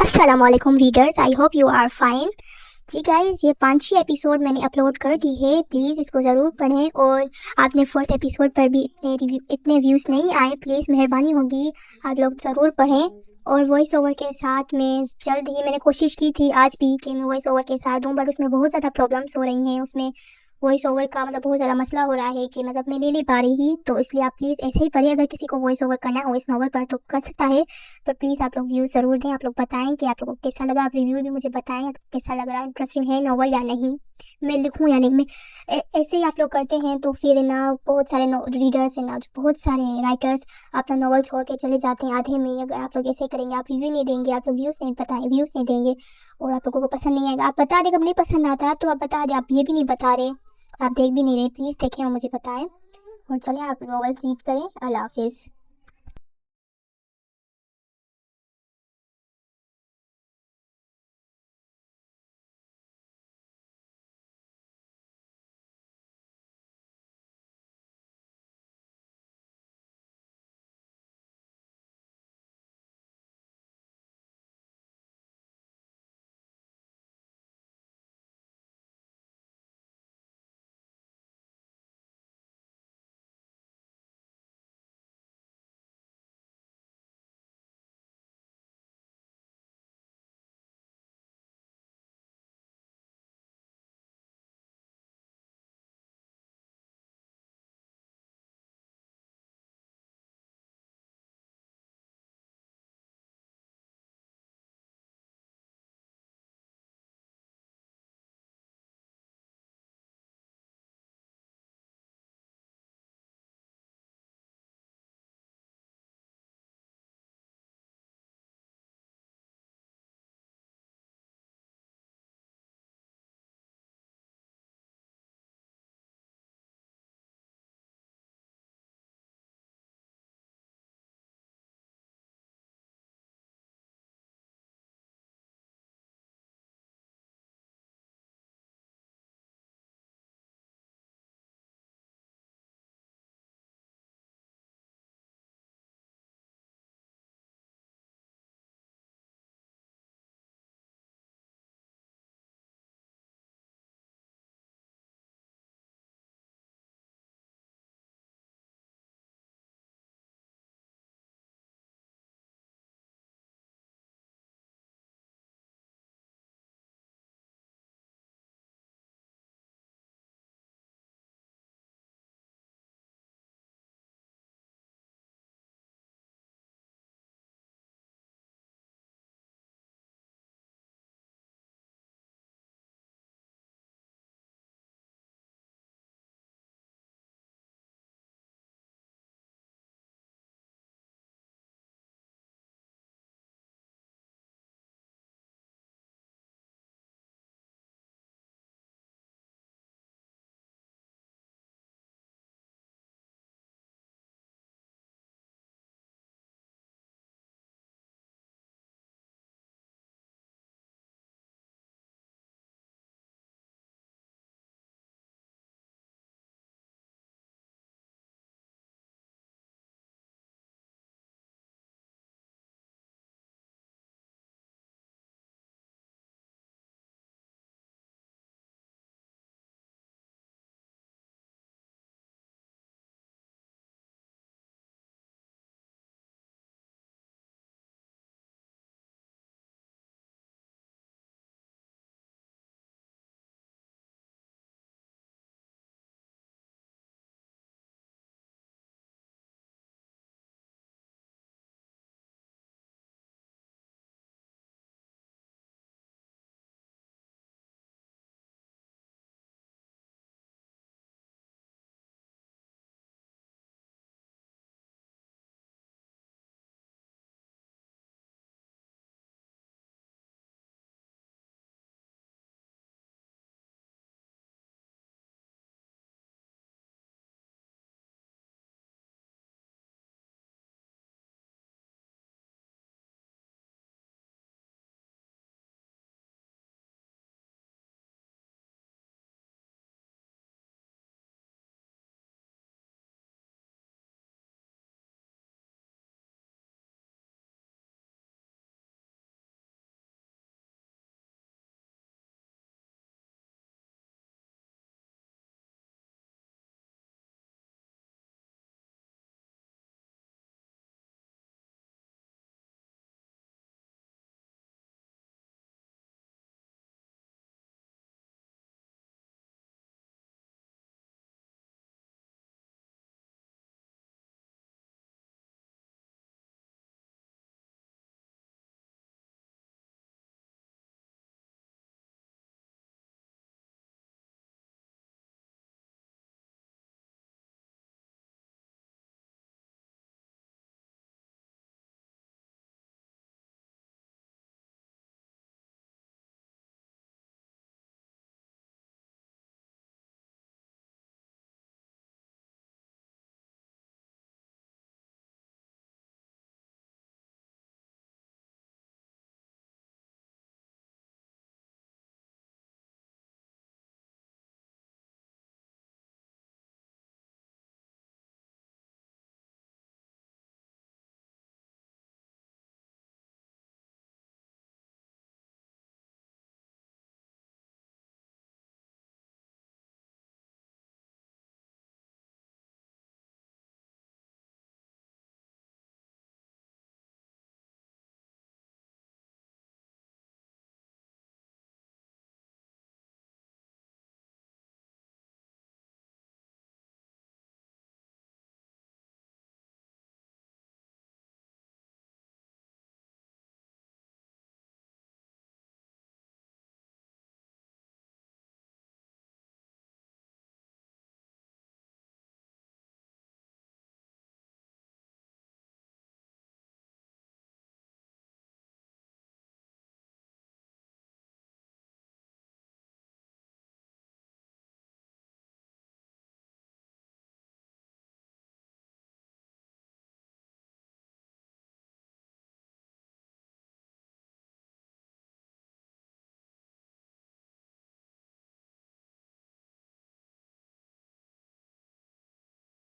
अस्सलाम वालेकुम readers, I hope you are fine. जी गाइस, ये 5 एपिसोड मैंने अपलोड कर दी है। प्लीज़ इसको ज़रूर पढ़ें। और आपने 4th एपिसोड पर भी इतने व्यूज़ नहीं आए, प्लीज़ मेहरबानी होगी आप लोग ज़रूर पढ़ें। और वॉइस ओवर के साथ में जल्द ही मैंने कोशिश की थी आज भी कि मैं वॉइस ओवर के साथ दूँ, बट उसमें बहुत ज़्यादा प्रॉब्लम्स हो रही हैं। उसमें वॉइस ओवर का बहुत ज़्यादा मसला हो रहा है कि मैं ले नहीं पा रही। तो इसलिए आप प्लीज़ ऐसे ही पढ़िए। अगर किसी को वॉइस ओवर करना हो इस नॉवल पर तो कर सकता है, पर प्लीज़ आप लोग व्यूज़ ज़रूर दें। आप लोग बताएं कि आप लोगों को कैसा लगा। आप रिव्यू भी मुझे बताएं, आप कैसा लग रहा है, इंटरेस्टिंग है नॉवल या नहीं, मैं लिखूं या नहीं। मैं ऐसे ही आप लोग करते हैं तो फिर ना बहुत सारे रीडर्स हैं ना, जो बहुत सारे राइटर्स अपना नॉवल छोड़ के चले जाते हैं आधे में। अगर आप लोग ऐसे करेंगे, आप रिव्यू नहीं देंगे, आप लोग व्यूज़ नहीं देंगे और आप लोगों को पसंद नहीं आएगा। आप बता दें, कब नहीं पसंद आता तो आप बता दें। आप ये भी नहीं बता रहे, आप देख भी नहीं रहे। प्लीज़ देखें और मुझे बताएं। और चलिए आप नॉवेल रीड करें। अल्लाह हाफिज़।